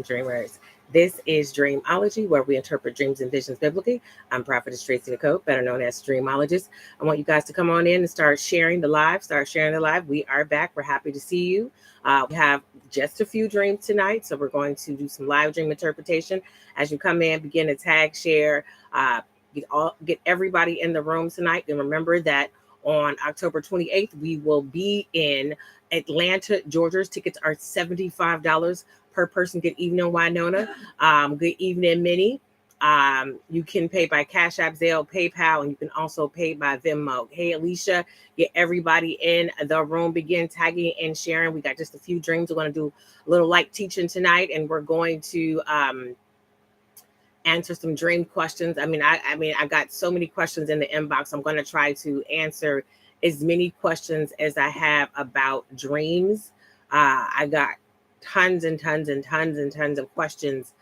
Dreamers. This is Dreamology, where we interpret dreams and visions biblically. I'm Prophetess Tracy Nicole, better known as Dreamologist. I want you guys to come on in and start sharing the live. We are back. We're happy to see you. We have just a few dreams tonight, so we're going to do some live dream interpretation. As you come in, begin to tag, share, get everybody in the room tonight. And remember that on October 28th, we will be in Atlanta, Georgia. Tickets are $75 per person. Good evening, Winona. Good evening, Minnie. You can pay by Cash App, Zelle, PayPal, and you can also pay by Venmo. Hey, Alicia, get everybody in the room. Begin tagging and sharing. We got just a few dreams. We're going to do a little light teaching tonight, and we're going to answer some dream questions. I got so many questions in the inbox. I'm going to try to answer as many questions as I have about dreams. I got tons and tons and tons and tons of questions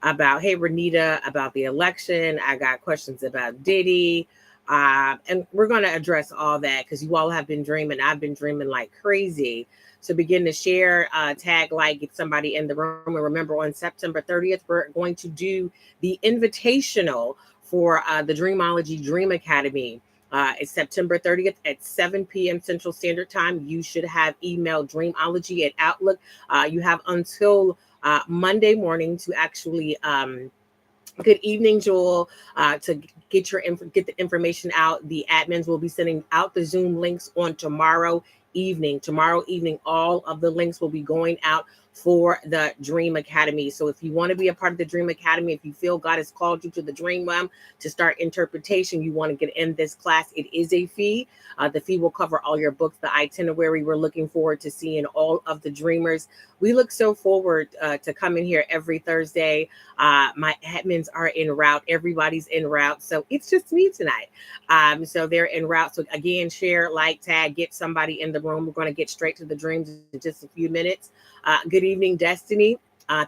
about, hey, Renita, about the election. I got questions about Diddy. And we're going to address all that because you all have been dreaming. I've been dreaming like crazy. So begin to share, tag, like, get somebody in the room. And remember, on September 30th, we're going to do the invitational for the Dreamology Dream Academy. It's September 30th at 7 p.m. Central Standard Time. You should have emailed Dreamology at Outlook. You have until Monday morning to actually good evening, Joel. To get the information out. The admins will be sending out the Zoom links on tomorrow evening. Tomorrow evening, all of the links will be going out for the Dream Academy. So if you want to be a part of the Dream Academy, if you feel God has called you to the dream realm to start interpretation, you want to get in this class, it is a fee. The fee will cover all your books, the itinerary. We're looking forward to seeing all of the dreamers. We look so forward to coming here every Thursday. My admins are en route. Everybody's en route. So it's just me tonight. So they're en route. So again, share, like, tag, get somebody in the room. We're going to get straight to the dreams in just a few minutes. Good evening, Destiny.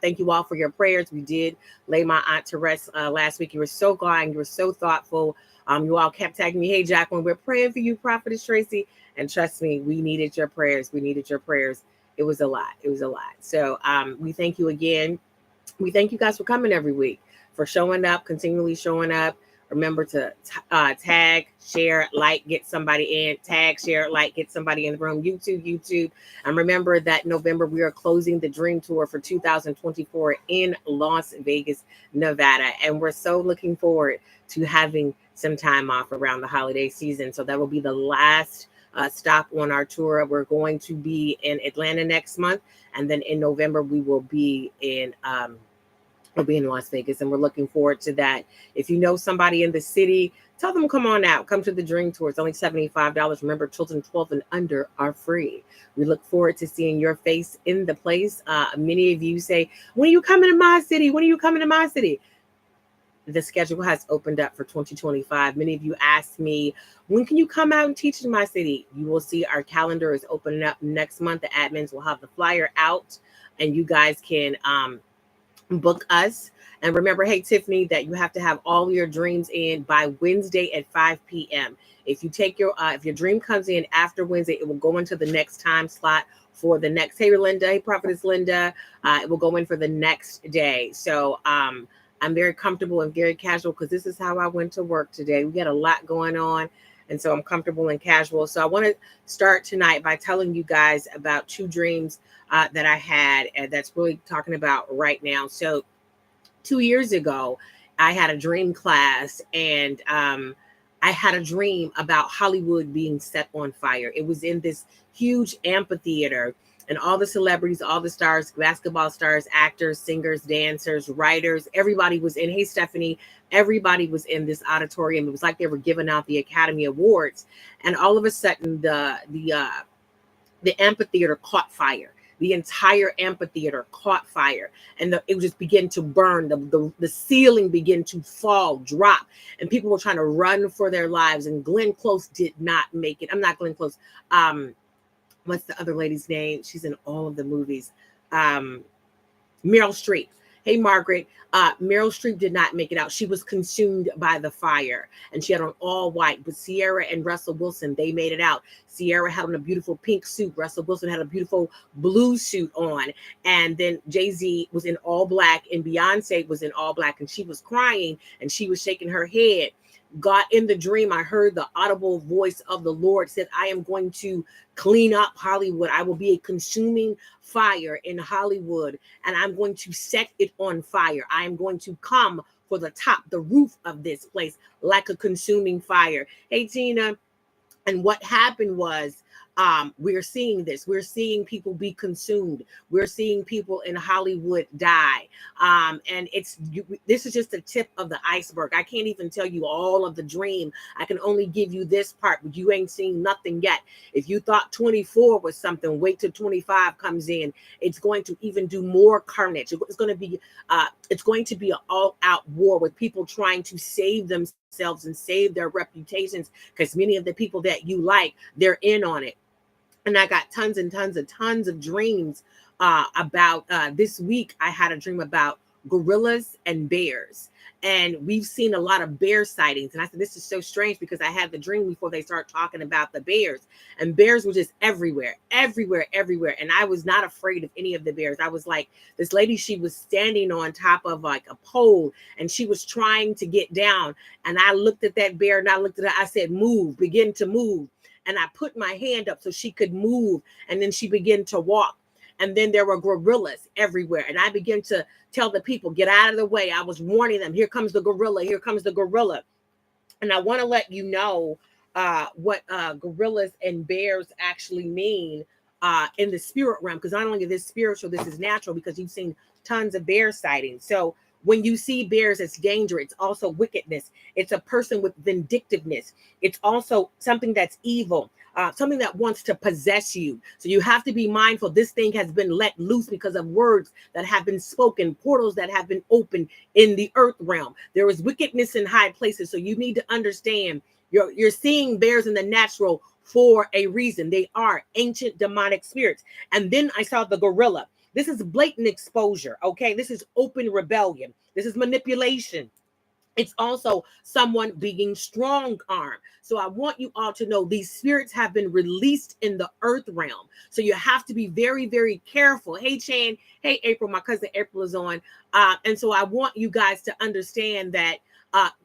Thank you all for your prayers. We did lay my aunt to rest last week. You were so kind. You were so thoughtful. You all kept tagging me, hey, Jacqueline, we're praying for you, Prophetess Tracy. And trust me, we needed your prayers. We needed your prayers. It was a lot. It was a lot. So we thank you again. We thank you guys for coming every week, for showing up, continually showing up. Remember to tag, share, like, get somebody in. Tag, share, like, get somebody in the room. YouTube. And remember that November, we are closing the Dream Tour for 2024 in Las Vegas, Nevada. And we're so looking forward to having some time off around the holiday season. So that will be the last stop on our tour. We're going to be in Atlanta next month. And then in November, we will be in Las Vegas, and we're looking forward to that. If you know somebody in the city, tell them come on out. Come to the Dream Tour. It's only $75. Remember, children 12 and under are free. We look forward to seeing your face in the place. Many of you say, when are you coming to my city? When are you coming to my city? The schedule has opened up for 2025. Many of you asked me, when can you come out and teach in my city? You will see our calendar is opening up next month. The admins will have the flyer out, and you guys can book us. And remember, hey, Tiffany, that you have to have all your dreams in by Wednesday at 5 p.m. If you take if your dream comes in after Wednesday, it will go into the next time slot for the next. Hey, Linda. Hey, Prophetess Linda. It will go in for the next day. So I'm very comfortable and very casual because this is how I went to work today. We got a lot going on. And so I'm comfortable and casual. So I want to start tonight by telling you guys about two dreams that I had, and that's really talking about right now. So 2 years ago, I had a dream class, and I had a dream about Hollywood being set on fire. It was in this huge amphitheater, and all the celebrities, all the stars, basketball stars, actors, singers, dancers, writers, everybody was in. Hey, Stephanie, everybody was in this auditorium. It was like they were giving out the Academy Awards, and all of a sudden, the amphitheater caught fire. The entire amphitheater caught fire, and it just began to burn. The ceiling began to fall, drop, and people were trying to run for their lives. And Glenn Close did not make it. I'm not Glenn Close. What's the other lady's name? She's in all of the movies. Meryl Streep. Hey, Margaret. Meryl Streep did not make it out. She was consumed by the fire, and she had on all white. But Sierra and Russell Wilson, they made it out. Sierra had on a beautiful pink suit. Russell Wilson had a beautiful blue suit on. And then Jay-Z was in all black, and Beyonce was in all black, and she was crying, and she was shaking her head. God, in the dream, I heard the audible voice of the Lord said, I am going to clean up Hollywood. I will be a consuming fire in Hollywood, and I'm going to set it on fire. I am going to come for the top, the roof of this place like a consuming fire. Hey, Tina. And what happened was, we're seeing this. We're seeing people be consumed. We're seeing people in Hollywood die. And this is just the tip of the iceberg. I can't even tell you all of the dream. I can only give you this part, but you ain't seen nothing yet. If you thought 24 was something, wait till 25 comes in. It's going to even do more carnage. It's going to be an all-out war with people trying to save themselves and save their reputations, because many of the people that you like, they're in on it. And I got tons of dreams about this week. I had a dream about gorillas and bears. And we've seen a lot of bear sightings. And I said, this is so strange, because I had the dream before they start talking about the bears. And bears were just everywhere. And I was not afraid of any of the bears. I was like, this lady, she was standing on top of like a pole, and she was trying to get down. And I looked at that bear, and I looked at her. I said, move, begin to move. And I put my hand up so she could move. And then she began to walk. And then there were gorillas everywhere. And I began to tell the people, get out of the way. I was warning them, here comes the gorilla. Here comes the gorilla. And I want to let you know what gorillas and bears actually mean in the spirit realm. Because not only is this spiritual, this is natural, because you've seen tons of bear sightings. So when you see bears, it's danger. It's also wickedness. It's a person with vindictiveness. It's also something that's evil, something that wants to possess you. So you have to be mindful. This thing has been let loose because of words that have been spoken, portals that have been opened in the earth realm. There is wickedness in high places. So you need to understand you're seeing bears in the natural for a reason. They are ancient demonic spirits. And then I saw the gorilla. This is blatant exposure, okay? This is open rebellion. This is manipulation. It's also someone being strong-armed. So I want you all to know these spirits have been released in the earth realm. So you have to be very, very careful. Hey, Chan. Hey, April. My cousin April is on. And so I want you guys to understand that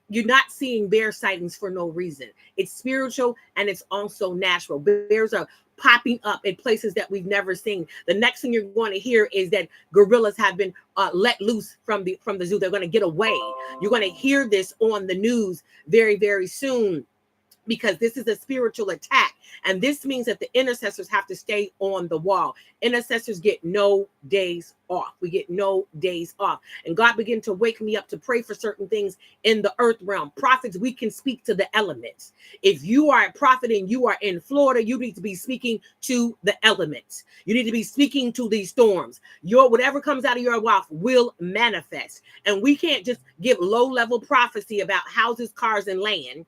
you're not seeing bear sightings for no reason. It's spiritual, and it's also natural. Bears are popping up in places that we've never seen. The next thing you're going to hear is that gorillas have been let loose from the zoo. They're going to get away. You're going to hear this on the news very, very soon, because this is a spiritual attack. And this means that the intercessors have to stay on the wall. Intercessors get no days off. We get no days off. And God began to wake me up to pray for certain things in the earth realm. Prophets, we can speak to the elements. If you are a prophet and you are in Florida, you need to be speaking to the elements. You need to be speaking to these storms. Whatever comes out of your mouth will manifest. And we can't just give low-level prophecy about houses, cars, and land.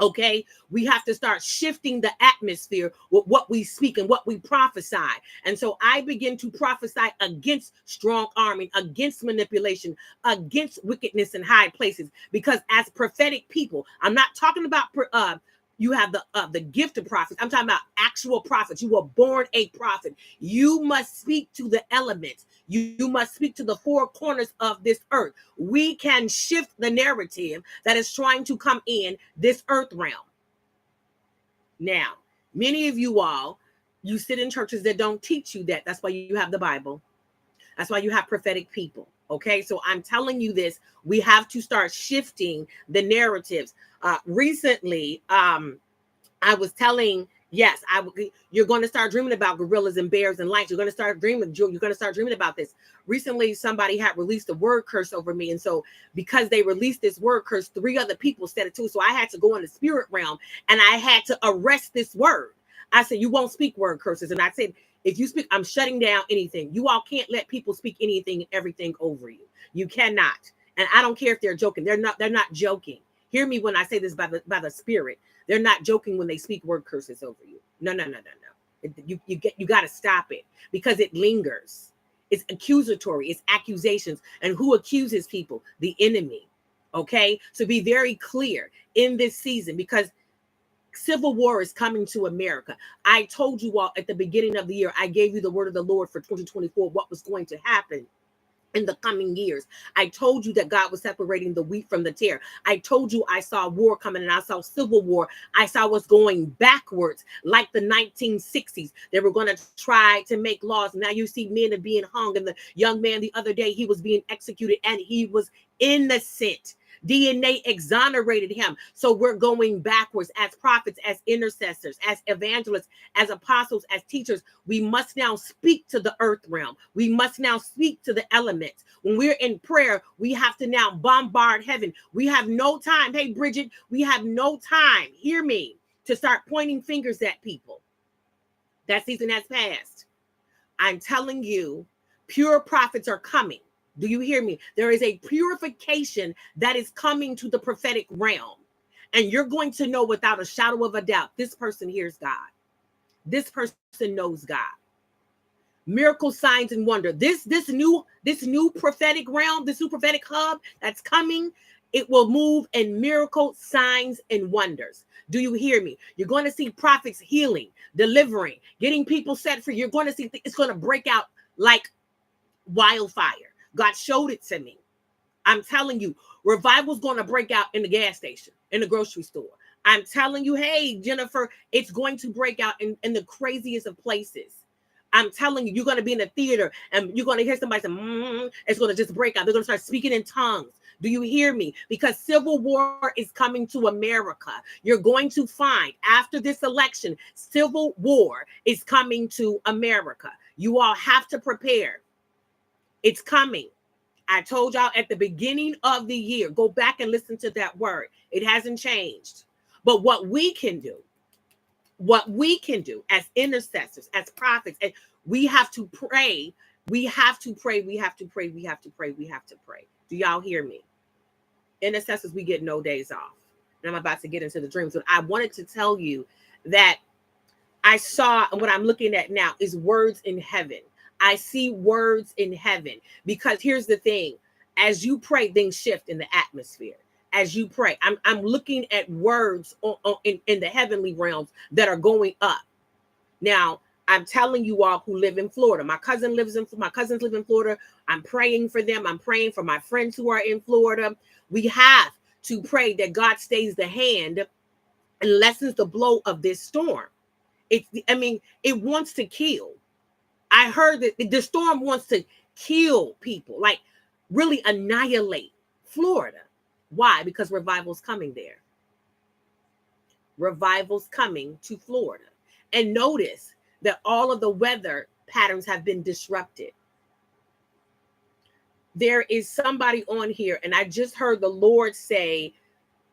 Okay, we have to start shifting the atmosphere with what we speak and what we prophesy. And so I begin to prophesy against strong arming, against manipulation, against wickedness in high places. Because as prophetic people, I'm not talking about you have the gift of prophets. I'm talking about actual prophets. You were born a prophet. You must speak to the elements. You must speak to the four corners of this earth. We can shift the narrative that is trying to come in this earth realm. Now, many of you all, you sit in churches that don't teach you that. That's why you have the Bible. That's why you have prophetic people. Okay, so I'm telling you this. We have to start shifting the narratives. Recently, I was telling, yes, you're going to start dreaming about gorillas and bears and lions. You're going to start dreaming about this. Recently, somebody had released a word curse over me. And so because they released this word curse, 3 other people said it too. So I had to go in the spirit realm and I had to arrest this word. I said, you won't speak word curses. And I said, if you speak, I'm shutting down anything. You all can't let people speak anything and everything over you. You cannot. And I don't care if they're joking. They're not joking. Hear me when I say this by the spirit. They're not joking when they speak word curses over you. No. You got to stop it, because it lingers. It's accusatory. It's accusations. And who accuses people? The enemy. Okay? So be very clear in this season, because civil war is coming to America. I told you all at the beginning of the year, I gave you the word of the Lord for 2024, what was going to happen in the coming years. I told you that God was separating the wheat from the tare. I told you I saw war coming, and I saw civil war. I saw what's going backwards, like the 1960s. They were going to try to make laws. Now you see men are being hung, and the young man the other day, he was being executed, and he was innocent. DNA exonerated him. So we're going backwards as prophets, as intercessors, as evangelists, as apostles, as teachers. We must now speak to the earth realm. We must now speak to the elements. When we're in prayer, we have to now bombard heaven. We have no time. Hey, Bridget, we have no time, hear me, to start pointing fingers at people. That season has passed. I'm telling you, pure prophets are coming. Do you hear me? There is a purification that is coming to the prophetic realm. And you're going to know without a shadow of a doubt, this person hears God. This person knows God. Miracle, signs, and wonder. This new prophetic realm, this new prophetic hub that's coming, it will move in miracle, signs, and wonders. Do you hear me? You're going to see prophets healing, delivering, getting people set free. You're going to see it's going to break out like wildfire. God showed it to me. I'm telling you, revival's going to break out in the gas station, in the grocery store. I'm telling you, hey, Jennifer, it's going to break out in the craziest of places. I'm telling you, you're going to be in a theater and you're going to hear somebody say, it's going to just break out. They're going to start speaking in tongues. Do you hear me? Because civil war is coming to America. You're going to find after this election, civil war is coming to America. You all have to prepare. It's coming. I told y'all at the beginning of the year, go back and listen to that word. It hasn't changed. But what we can do as intercessors, as prophets, and we have to pray. We have to pray. We have to pray. We have to pray. We have to pray. Do y'all hear me? Intercessors, we get no days off. And I'm about to get into the dreams, but I wanted to tell you that I saw, and what I'm looking at now is words in heaven. I see words in heaven, because here's the thing. As you pray, things shift in the atmosphere. As you pray, I'm looking at words in the heavenly realms that are going up. Now, I'm telling you all who live in Florida. My cousins live in Florida. I'm praying for them. I'm praying for my friends who are in Florida. We have to pray that God stays the hand and lessens the blow of this storm. It wants to kill. I heard that the storm wants to kill people, like really annihilate Florida. Why? Because revival's coming there. Revival's coming to Florida. And notice that all of the weather patterns have been disrupted. There is somebody on here, and I just heard the Lord say,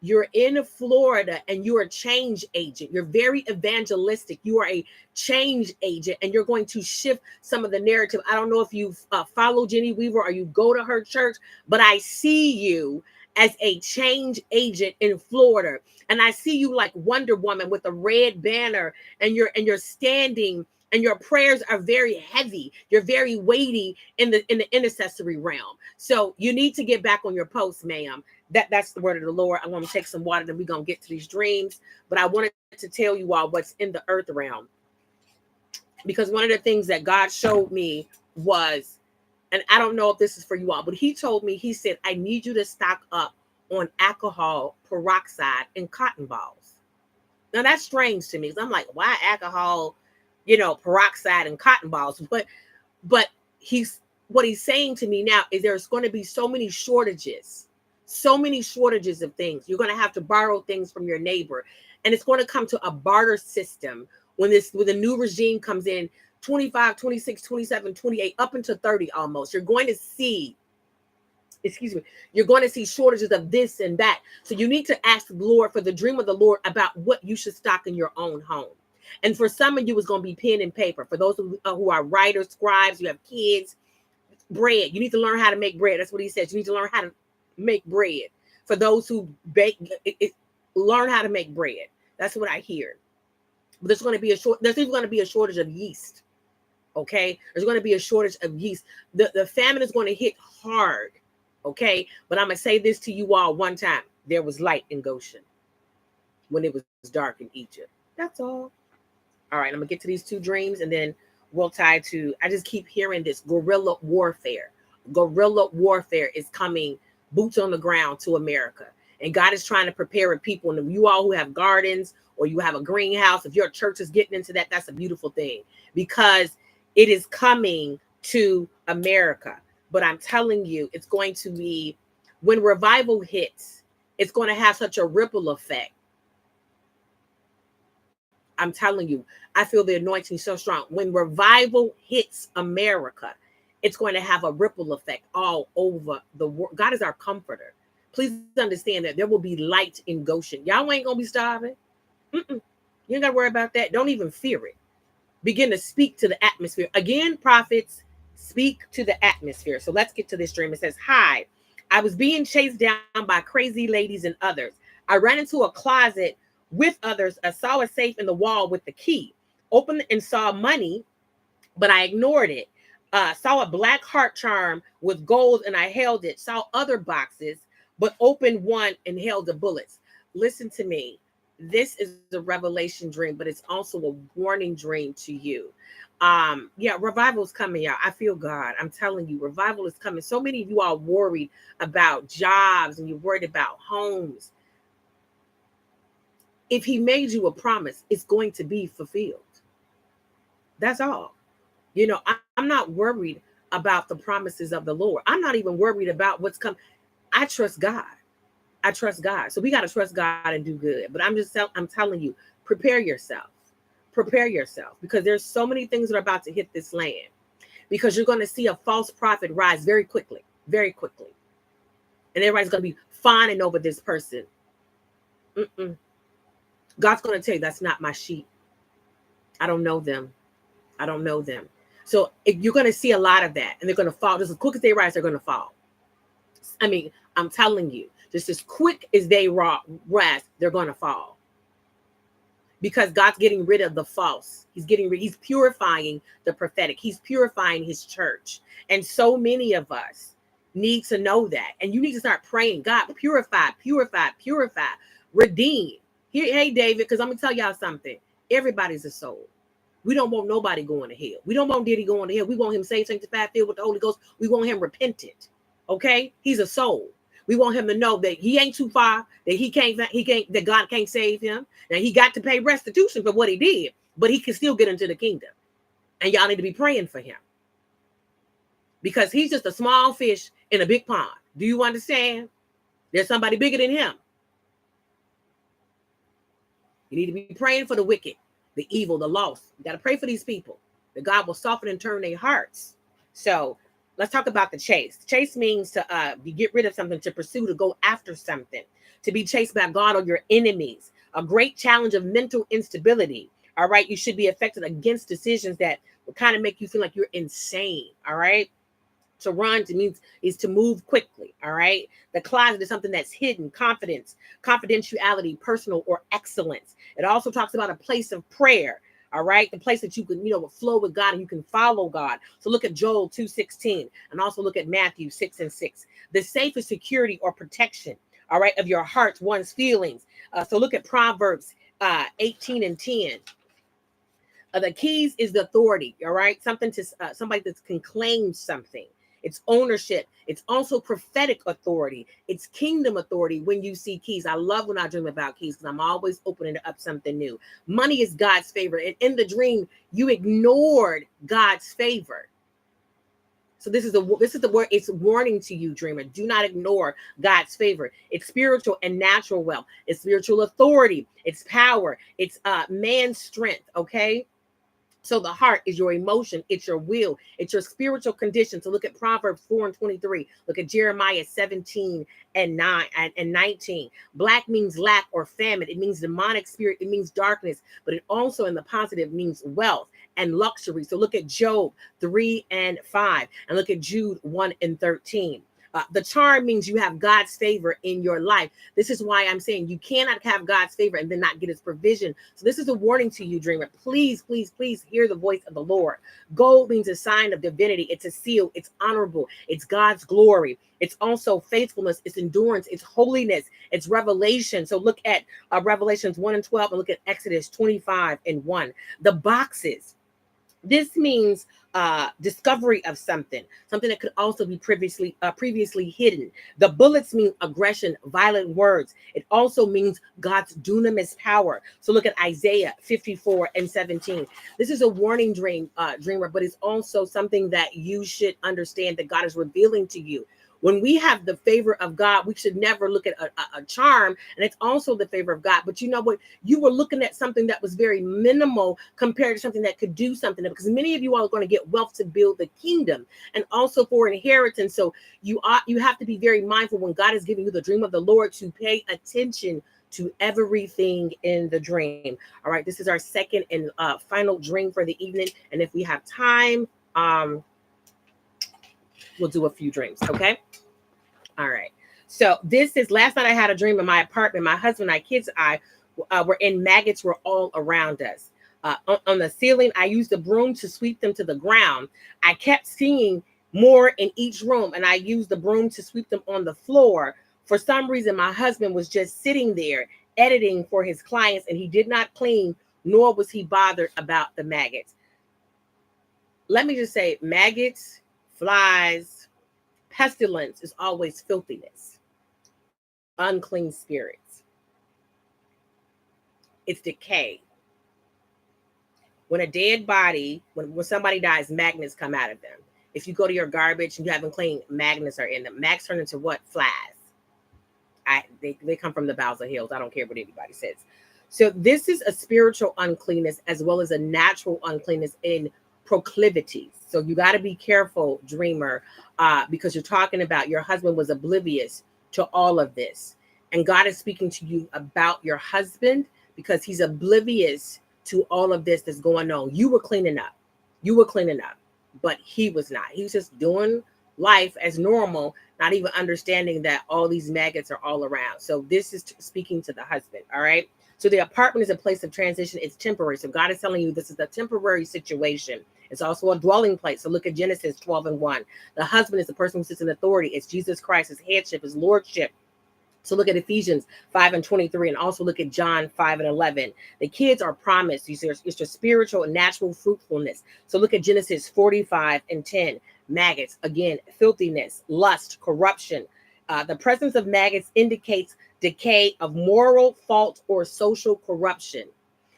you're in Florida and you're a change agent. You're very evangelistic. You are a change agent, and you're going to shift some of the narrative. I don't know if you follow Jenny Weaver or you go to her church, but I see you as a change agent in Florida. And I see you like Wonder Woman with a red banner, and you're standing, and your prayers are very heavy. You're very weighty in the intercessory realm. So you need to get back on your post, ma'am. That's the word of the Lord. I'm going to take some water, then we're going to get to these dreams. But I wanted to tell you all what's in the earth realm. Because one of the things that God showed me was, and I don't know if this is for you all, but he told me, he said, I need you to stock up on alcohol, peroxide, and cotton balls. Now that's strange to me, because I'm like, why alcohol, peroxide and cotton balls? But what he's saying to me now is there's going to be so many shortages of things. You're going to have to borrow things from your neighbor, and it's going to come to a barter system when the new regime comes in, 25, 26, 27, 28, up into 30 almost. You're going to see shortages of this and that. So you need to ask the Lord for the dream of the Lord about what you should stock in your own home. And for some of you, it's going to be pen and paper. For those who are writers, scribes, you have kids, bread. You need to learn how to make bread. That's what he says. You need to learn how to make bread. For those who bake, learn how to make bread. That's what I hear. But there's even going to be a shortage of yeast. Okay, there's going to be a shortage of yeast. The famine is going to hit hard. Okay, but I'm gonna say this to you all one time: there was light in Goshen when it was dark in Egypt. That's all. All right, I'm gonna get to these two dreams, and then we'll tie to. I just keep hearing this guerrilla warfare. Guerrilla warfare is coming, boots on the ground to America, and God is trying to prepare a people. And you all who have gardens or you have a greenhouse, if your church is getting into that, that's a beautiful thing, because it is coming to America. But I'm telling you, it's going to be, when revival hits, it's going to have such a ripple effect. I'm telling you, I feel the anointing so strong. When revival hits America, it's going to have a ripple effect all over the world. God is our comforter. Please understand that there will be light in Goshen. Y'all ain't going to be starving. You ain't got to worry about that. Don't even fear it. Begin to speak to the atmosphere. Again, prophets, speak to the atmosphere. So let's get to this dream. It says, hi, I was being chased down by crazy ladies and others. I ran into a closet with others. I saw a safe in the wall with the key. Opened and saw money, but I ignored it. Saw a black heart charm with gold and I held it. Saw other boxes, but opened one and held the bullets. Listen to me. This is a revelation dream, but it's also a warning dream to you. Yeah, revival is coming, y'all. I feel God. I'm telling you, revival is coming. So many of you are worried about jobs and you're worried about homes. If he made you a promise, it's going to be fulfilled. That's all. You know, I'm not worried about the promises of the Lord. I'm not even worried about what's coming. I trust God. I trust God. So we got to trust God and do good. But I'm telling you, prepare yourself. Prepare yourself, because there's so many things that are about to hit this land, because you're going to see a false prophet rise very quickly, very quickly. And everybody's going to be fawning over this person. God's going to tell you, that's not my sheep. I don't know them. I don't know them. So you're going to see a lot of that, and they're going to fall. Just as quick as they rise, they're going to fall. I mean, I'm telling you, just as quick as they rise, they're going to fall. Because God's getting rid of the false. He's purifying the prophetic. He's purifying his church. And so many of us need to know that. And you need to start praying, God, purify, purify, purify, redeem. Here, hey, David, because I'm going to tell y'all something. Everybody's a soul. We don't want nobody going to hell. We don't want Diddy going to hell. We want him saved, sanctified, filled with the Holy Ghost. We want him repentant. Okay? He's a soul. We want him to know that he ain't too far, that God can't save him. Now he got to pay restitution for what he did, but he can still get into the kingdom. And y'all need to be praying for him, because he's just a small fish in a big pond. Do you understand? There's somebody bigger than him. You need to be praying for the wicked, the evil, the lost. You got to pray for these people, that God will soften and turn their hearts. So let's talk about the chase. Chase means to get rid of something, to pursue, to go after something, to be chased by God or your enemies. A great challenge of mental instability. All right. You should be affected against decisions that will kind of make you feel like you're insane. All right. To run is to move quickly. All right. The closet is something that's hidden, confidence, confidentiality, personal, or excellence. It also talks about a place of prayer. All right. The place that you can, flow with God and you can follow God. So look at Joel 2:16 and also look at Matthew 6:6. The safest security or protection, all right, of your heart, one's feelings. So look at Proverbs 18:10. The keys is the authority. All right. Something to somebody that can claim something. It's ownership. It's also prophetic authority. It's kingdom authority when you see keys. I love when I dream about keys, because I'm always opening up something new. Money is God's favor. And in the dream, you ignored God's favor. So this is the word. It's warning to you, dreamer. Do not ignore God's favor. It's spiritual and natural wealth. It's spiritual authority. It's power. It's man's strength. Okay. So the heart is your emotion. It's your will. It's your spiritual condition. So look at Proverbs 4:23. Look at Jeremiah 17:9 and 19. Black means lack or famine. It means demonic spirit. It means darkness. But it also, in the positive, means wealth and luxury. So look at Job 3:5. And look at Jude 1:13. The charm means you have God's favor in your life. This is why I'm saying you cannot have God's favor and then not get his provision. So this is a warning to you, dreamer. Please, please, please hear the voice of the Lord. Gold means a sign of divinity. It's a seal. It's honorable. It's God's glory. It's also faithfulness. It's endurance. It's holiness. It's revelation. So look at Revelations 1 and 12 and look at Exodus 25 and 1. The boxes. This means discovery of something that could also be previously hidden. The bullets mean aggression, violent words. It also means God's dunamis power. So look at Isaiah 54 and 17. This is a warning dreamer, but it's also something that you should understand that God is revealing to you. When we have the favor of God, we should never look at a charm, and it's also the favor of God. But you know what? You were looking at something that was very minimal compared to something that could do something, because many of you all are going to get wealth to build the kingdom and also for inheritance. So you have to be very mindful when God is giving you the dream of the Lord to pay attention to everything in the dream. All right, this is our second and final dream for the evening, and if we have time, we'll do a few dreams. Okay. All right. So this is last night I had a dream in my apartment. My husband, my kids, I were in maggots were all around us. On the ceiling, I used a broom to sweep them to the ground. I kept seeing more in each room, and I used the broom to sweep them on the floor. For some reason, my husband was just sitting there editing for his clients, and he did not clean, nor was he bothered about the maggots. Let me just say, maggots, flies, pestilence is always filthiness, unclean spirits. It's decay. When a dead body, when somebody dies, magnets come out of them. If you go to your garbage and you haven't cleaned, magnets are in them. Mags turn into what? Flies. They come from the bowels of hills. I don't care what anybody says. So this is a spiritual uncleanness as well as a natural uncleanness in proclivities. So you got to be careful, dreamer, because you're talking about your husband was oblivious to all of this. And God is speaking to you about your husband because he's oblivious to all of this that's going on. You were cleaning up. But he was not. He was just doing life as normal, not even understanding that all these maggots are all around. So this is speaking to the husband. All right. So the apartment is a place of transition. It's temporary. So God is telling you this is a temporary situation. It's also a dwelling place. So look at Genesis 12 and 1. The husband is the person who sits in authority. It's Jesus Christ, his headship, his lordship. So look at Ephesians 5 and 23, and also look at John 5 and 11. The kids are promised. It's your spiritual and natural fruitfulness. So look at Genesis 45 and 10. Maggots, again, filthiness, lust, corruption. The presence of maggots indicates decay of moral fault or social corruption.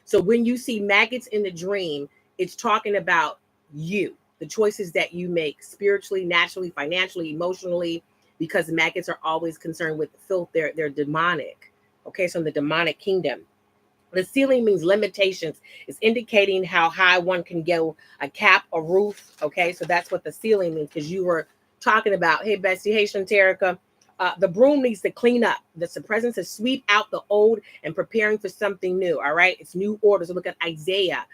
So when you see maggots in the dream, it's talking about you, the choices that you make spiritually, naturally, financially, emotionally, because maggots are always concerned with filth. They're demonic. Okay, so in the demonic kingdom. The ceiling means limitations. It's indicating how high one can go, a cap, a roof. Okay, so that's what the ceiling means, because you were talking about, hey, Bessie, hey, Shanterica, the broom needs to clean up. That's the presence to sweep out the old and preparing for something new. All right, it's new orders. So look at Isaiah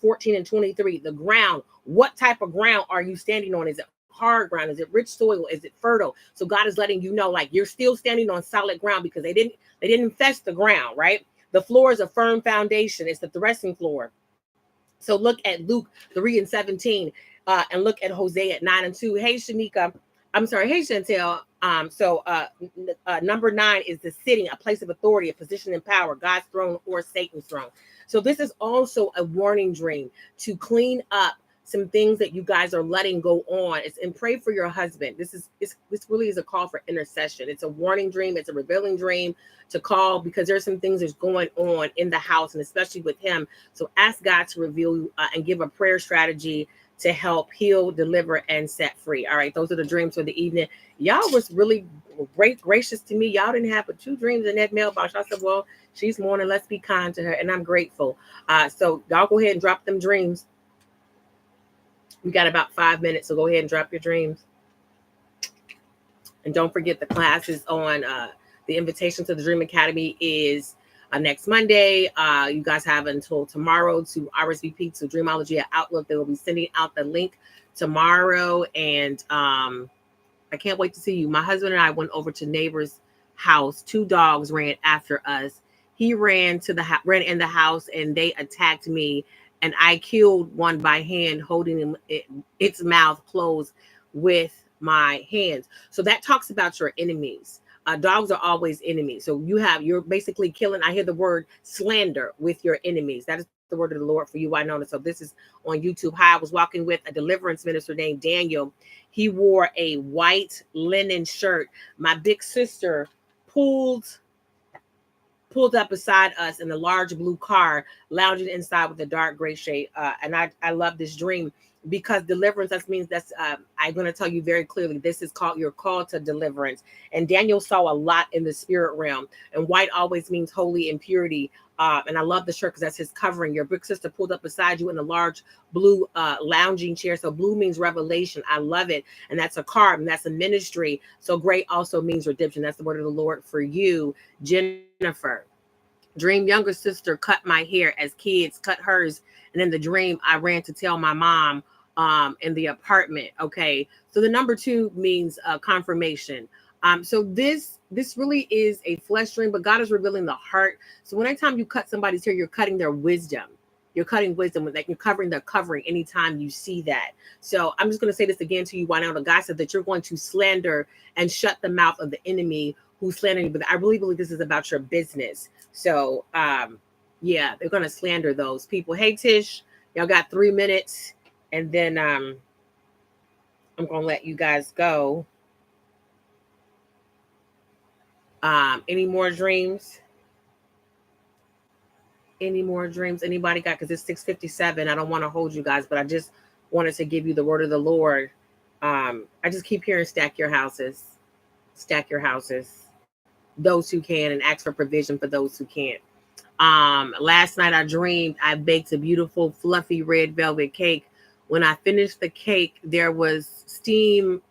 14 and 23. The ground. What type of ground are you standing on? Is it hard ground? Is it rich soil? Is it fertile? So God is letting you know, like, you're still standing on solid ground because they didn't infest the ground, right? The floor is a firm foundation. It's the threshing floor. So look at Luke 3 and 17, and look at Hosea 9 and 2. Hey, Shanika. I'm sorry. Hey, Chantel. Number 9 is the sitting, a place of authority, a position in power, God's throne or Satan's throne. So this is also a warning dream to clean up some things that you guys are letting go on. And pray for your husband. This really is a call for intercession. It's a warning dream. It's a revealing dream to call, because there's some things that's going on in the house, and especially with him. So ask God to reveal and give a prayer strategy to help heal, deliver, and set free. All right, those are the dreams for the evening. Y'all was really gracious to me. Y'all didn't have but 2 dreams in that mailbox. I said, well, she's mourning. Let's be kind to her, and I'm grateful. So y'all go ahead and drop them dreams. We got about 5 minutes, so go ahead and drop your dreams. And don't forget the classes on the invitation to the Dream Academy is next Monday. You guys have until tomorrow to RSVP to Dreamology at Outlook. They will be sending out the link tomorrow. And I can't wait to see you. My husband and I went over to neighbor's house. 2 dogs ran after us. He ran ran in the house, and they attacked me. And I killed one by hand, holding its mouth closed with my hands. So that talks about your enemies. Dogs are always enemies. So you're basically killing. I hear the word slander with your enemies. That is the word of the Lord for you, Winona. So this is on YouTube. Hi, I was walking with a deliverance minister named Daniel. He wore a white linen shirt. My big sister pulled up beside us in a large blue car, lounging inside with a dark gray shade. And I love this dream because deliverance, that means I'm going to tell you very clearly, this is called your call to deliverance. And Daniel saw a lot in the spirit realm, and white always means holy and purity. And I love the shirt because that's his covering. Your big sister pulled up beside you in a large blue lounging chair. So blue means revelation. I love it. And that's a card, and that's a ministry. So gray also means redemption. That's the word of the Lord for you, Jennifer. Dream younger sister cut my hair as kids cut hers. And in the dream, I ran to tell my mom in the apartment. Okay. So the number 2 means confirmation. So this really is a flesh dream, but God is revealing the heart. So anytime you cut somebody's hair, you're cutting their wisdom. You're cutting wisdom with that. You're covering their covering anytime you see that. So I'm just going to say this again to you. Why now? The God said that you're going to slander and shut the mouth of the enemy who's slandering you. But I really believe this is about your business. So yeah, they're going to slander those people. Hey, Tish, y'all got 3 minutes. And then I'm going to let you guys go. Any more dreams? Any more dreams? Anybody got? Because it's 6:57. I don't want to hold you guys, but I just wanted to give you the word of the Lord. I just keep hearing stack your houses. Stack your houses. Those who can, and ask for provision for those who can't. Last night I dreamed I baked a beautiful fluffy red velvet cake. When I finished the cake, there was steam.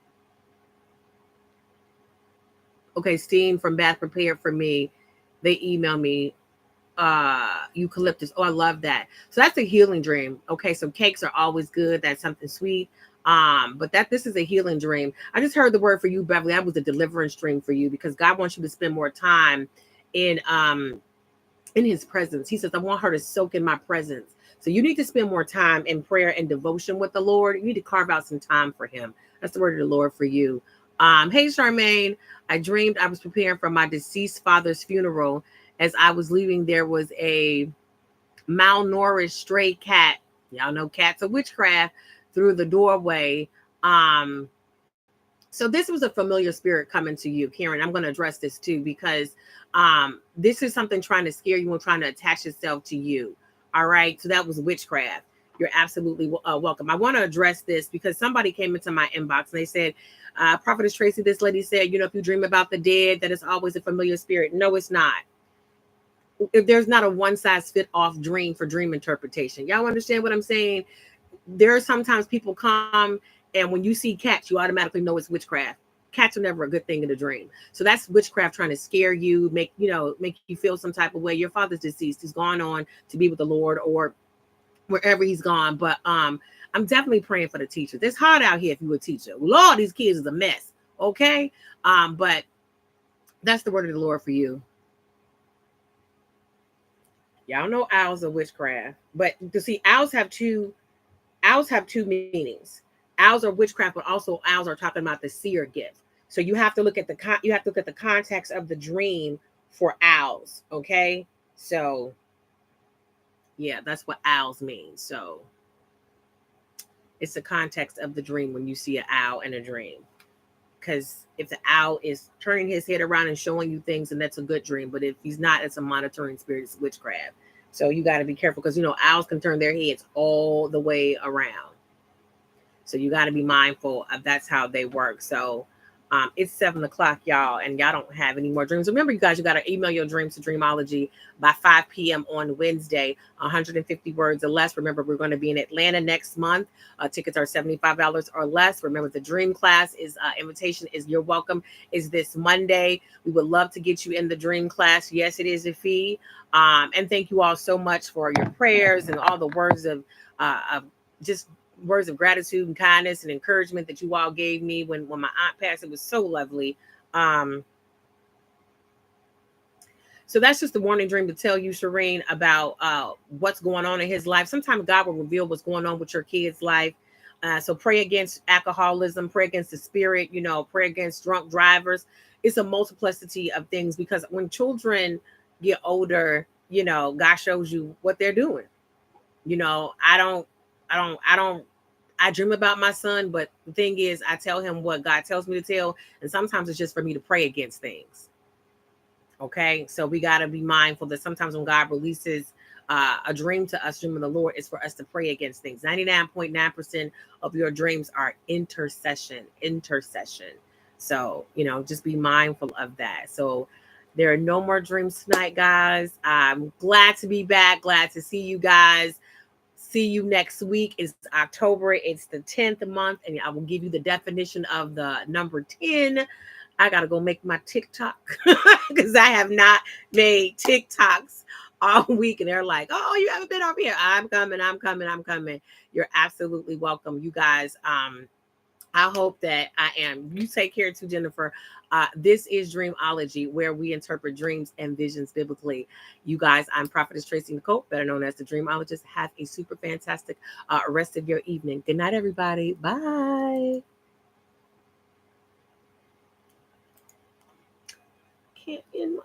Okay, steam from Bath prepared for me. They emailed me eucalyptus. Oh, I love that. So that's a healing dream. Okay, so cakes are always good. That's something sweet. But this is a healing dream. I just heard the word for you, Beverly. That was a deliverance dream for you because God wants you to spend more time in his presence. He says, I want her to soak in my presence. So you need to spend more time in prayer and devotion with the Lord. You need to carve out some time for him. That's the word of the Lord for you. Hey, Charmaine, I dreamed I was preparing for my deceased father's funeral. As I was leaving, there was a malnourished stray cat. Y'all know cats are witchcraft through the doorway. So this was a familiar spirit coming to you, Karen. I'm going to address this too, because this is something trying to scare you and trying to attach itself to you. All right. So that was witchcraft. You're absolutely welcome. I want to address this because somebody came into my inbox and they said, Prophetess Tracy, this lady said, if you dream about the dead, that is always a familiar spirit. No, it's not. If there's not a one size fit off dream for dream interpretation. Y'all understand what I'm saying? There are sometimes people come and when you see cats, you automatically know it's witchcraft. Cats are never a good thing in a dream. So that's witchcraft trying to scare you, make you feel some type of way. Your father's deceased. He's gone on to be with the Lord or wherever he's gone. But I'm definitely praying for the teachers. It's hard out here if you're a teacher. Lord, these kids is a mess. Okay. But that's the word of the Lord for you. Y'all know owls are witchcraft, but to see owls have two meanings. Owls are witchcraft, but also owls are talking about the seer gift. So you have to look at the context of the dream for owls. Okay. So yeah, that's what owls mean. So it's the context of the dream when you see an owl in a dream. Because if the owl is turning his head around and showing you things, then that's a good dream. But if he's not, it's a monitoring spirit. It's witchcraft. So you got to be careful because, owls can turn their heads all the way around. So you got to be mindful of that's how they work. So it's 7:00, y'all, and y'all don't have any more dreams. Remember, you guys, you got to email your dreams to Dreamolgy by 5 p.m. on Wednesday, 150 words or less. Remember, we're going to be in Atlanta next month. Tickets are $75 or less. Remember, the dream class is invitation is you're welcome is this Monday. We would love to get you in the dream class. Yes, it is a fee. And thank you all so much for your prayers and all the words of just words of gratitude and kindness and encouragement that you all gave me when my aunt passed. It was so lovely. So that's just the warning dream to tell you, Shireen, about what's going on in his life. Sometimes God will reveal what's going on with your kid's life. So pray against alcoholism, pray against the spirit, pray against drunk drivers. It's a multiplicity of things, because when children get older, God shows you what they're doing. I dream about my son, but the thing is, I tell him what God tells me to tell. And sometimes it's just for me to pray against things. Okay, so we got to be mindful that sometimes when God releases a dream to us, dream of the Lord, is for us to pray against things. 99.9% of your dreams are intercession. So, just be mindful of that. So there are no more dreams tonight, guys. I'm glad to be back. Glad to see you guys. See you next week. It's October. It's the 10th month, and I will give you the definition of the number 10. I got to go make my TikTok because I have not made TikToks all week. And they're like, oh, you haven't been over here. I'm coming. You're absolutely welcome. You guys, I hope that I am. You take care too, Jennifer. This is Dreamology, where we interpret dreams and visions biblically. You guys, I'm Prophetess Tracy Nicole, better known as the Dreamologist. Have a super fantastic rest of your evening. Good night, everybody. Bye. Can't end my